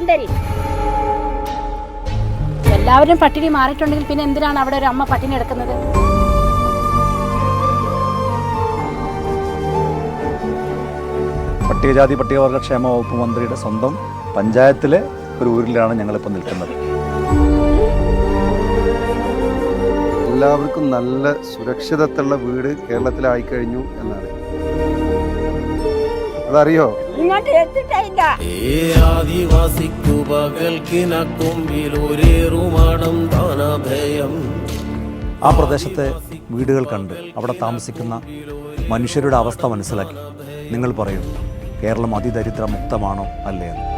സുന്ദരി. എല്ലാവരും പട്ടിണി മാറിയിട്ടുണ്ടെങ്കിൽ പിന്നെ എന്തിനാണ് അവിടെ ഒരു അമ്മ പട്ടിണി എടുക്കുന്നത്? പട്ടികജാതി പട്ടികവർഗ ക്ഷേമ വകുപ്പ് മന്ത്രിയുടെ സ്വന്തം പഞ്ചായത്തിലെ ഒരു ഊരിലാണ് ഞങ്ങളിപ്പോൾ നിൽക്കുന്നത്. എല്ലാവർക്കും നല്ല സുരക്ഷിതത്വമുള്ള വീട് കേരളത്തിലായിക്കഴിഞ്ഞു എന്നാണ്. അതറിയോ? ആ പ്രദേശത്തെ വീടുകൾ കണ്ട് അവിടെ താമസിക്കുന്ന മനുഷ്യരുടെ അവസ്ഥ മനസ്സിലാക്കി നിങ്ങൾ പറയും കേരളം അതിദരിദ്ര മുക്തമാണോ അല്ലേ എന്ന്.